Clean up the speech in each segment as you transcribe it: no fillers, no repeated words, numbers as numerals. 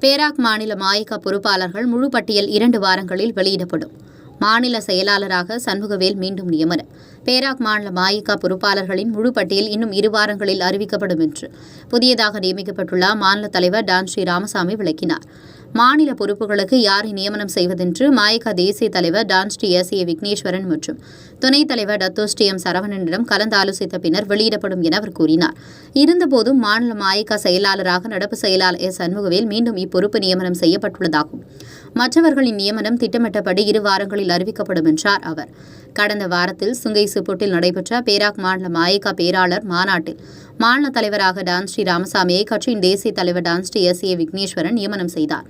Perak மாநில மாயிகா பொறுப்பாளர்கள் முழு பட்டியல் 2 வாரங்களில் வெளியிடப்படும். மாநில செயலாளராக சண்முகவேல் மீண்டும் நியமனம். பேராக் மாநில மாயிகா பொறுப்பாளர்களின் முழு பட்டியல் இன்னும் 2 வாரங்களில் அறிவிக்கப்படும் என்று புதியதாக நியமிக்கப்பட்டுள்ள மாநில தலைவர் டான் ஸ்ரீ ராமசாமி விளக்கினார். மாநில பொறுப்புகளுக்கு யாரை நியமனம் செய்வதென்று மாயிகா தேசிய தலைவர் டான் ஸ்ரீ எஸ்.ஏ. விக்னேஸ்வரன் மற்றும் துணைத் தலைவர் டத்தோ ஸ்ரீ எம். சரவணனிடம் கலந்தாலோசித்த பின்னர் வெளியிடப்படும் என அவர் கூறினார். இருந்தபோதும் மாநில மாயிகா செயலாளராக நடப்பு செயலாளர் எஸ். சண்முகவேல் மீண்டும் இப்பொறுப்பு நியமனம் செய்யப்பட்டுள்ளதாகவும் மற்றவர்களின் நியமனம் திட்டமிட்டபடி 2 வாரங்களில் அறிவிக்கப்படும் என்றார் அவர். கடந்த வாரத்தில் சுங்கைசுப்பூட்டில் நடைபெற்ற பேராக் மாநில மாயிகா பேராளர் மாநாட்டில் மாநில தலைவராக டான் ஸ்ரீ ராமசாமியை கட்சியின் தேசிய தலைவர் டான் ஸ்ரீ எஸ்.ஏ. விக்னேஸ்வரன் நியமனம் செய்தார்.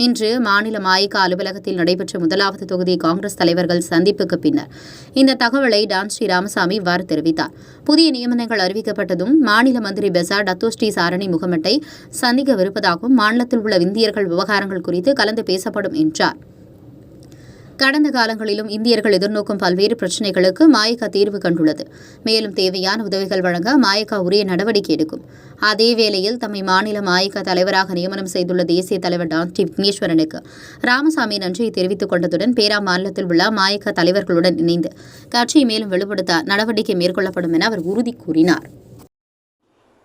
இன்று மாநில மாயிகா அலுவலகத்தில் நடைபெற்ற 1வது தொகுதி காங்கிரஸ் தலைவர்கள் சந்திப்புக்கு பின்னர் இந்த தகவலை டான் ஸ்ரீ ராமசாமி இவ்வாறு தெரிவித்தார். புதிய நியமனங்கள் அறிவிக்கப்பட்டதும் மாநில மந்திரி பெசார் டத்தோ ஸ்ரீ சாரணி முகமட்டை சந்திக்கவிருப்பதாகவும் மாநிலத்தில் உள்ள இந்தியர்கள் விவகாரங்கள் குறித்து கலந்து பேசப்படும் என்றார். கடந்த காலங்களிலும் இந்தியர்கள் எதிர்நோக்கும் பல்வேறு பிரச்சினைகளுக்கு மாயிகா தீர்வு கண்டுள்ளது. மேலும் தேவையான உதவிகள் வழங்க மாயிகா உரிய நடவடிக்கை எடுக்கும். அதேவேளையில் தம்மை மாநில மாயிகா தலைவராக நியமனம் செய்துள்ள தேசிய தலைவர் டான் ஸ்ரீ விக்னேஸ்வரனுக்கு ராமசாமி நன்றியை தெரிவித்துக் கொண்டதுடன் பேரா மாநிலத்தில் உள்ள மாயிகா தலைவர்களுடன் இணைந்து கட்சியை மேலும் வலுப்படுத்த நடவடிக்கை மேற்கொள்ளப்படும் என அவர் உறுதி கூறினார்.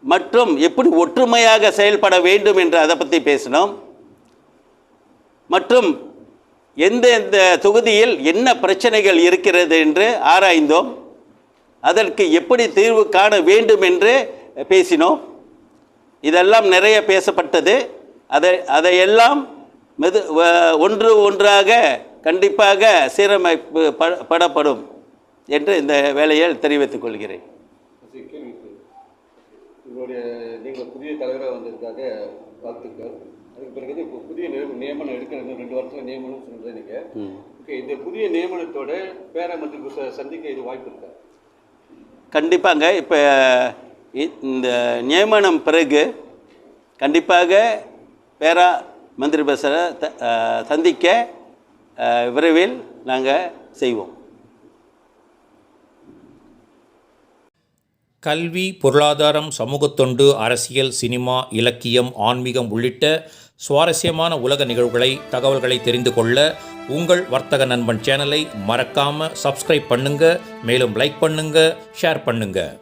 மற்றும் எப்படி ஒற்றுமையாக செயல்பட வேண்டும் என்று அதை பற்றி பேசினோம். மற்றும் எந்தெந்த தொகுதியில் என்ன பிரச்சனைகள் இருக்கிறது என்று ஆராய்ந்தோம். அதற்கு எப்படி தீர்வு காண வேண்டும் என்று பேசினோம். இதெல்லாம் நிறைய பேசப்பட்டது. அதையெல்லாம் ஒன்றாக கண்டிப்பாக சீரமைப்பு படப்படும் என்று இந்த வேளையில் தெரிவித்துக் கொள்கிறேன். நீங்கள் புதிய தலைவராக வந்ததுக்காக வாழ்த்துக்கள். அதுக்கு பிறகு இப்போ புதிய நியமனம் எடுக்கிறது 2 வருஷம் நியமனம் சொல்கிறது நீங்கள். ஓகே, இந்த புதிய நியமனத்தோட பேரா மந்திரி சந்திக்க இது வாய்ப்பு இருக்கா? கண்டிப்பாங்க. இப்போ இந்த நியமனம் பிறகு கண்டிப்பாக பேரா மந்திரி பசரை சந்திக்க விரைவில் நாங்கள் செய்வோம். கல்வி, பொருளாதாரம், சமூகத்தொண்டு, அரசியல், சினிமா, இலக்கியம், ஆன்மீகம் உள்ளிட்ட சுவாரஸ்யமான உலக நிகழ்வுகளை, தகவல்களை தெரிந்து கொள்ள உங்கள் வர்த்தக நண்பன் சேனலை மறக்காமல் சப்ஸ்கிரைப் பண்ணுங்கள். மேலும் லைக் பண்ணுங்கள், ஷேர் பண்ணுங்கள்.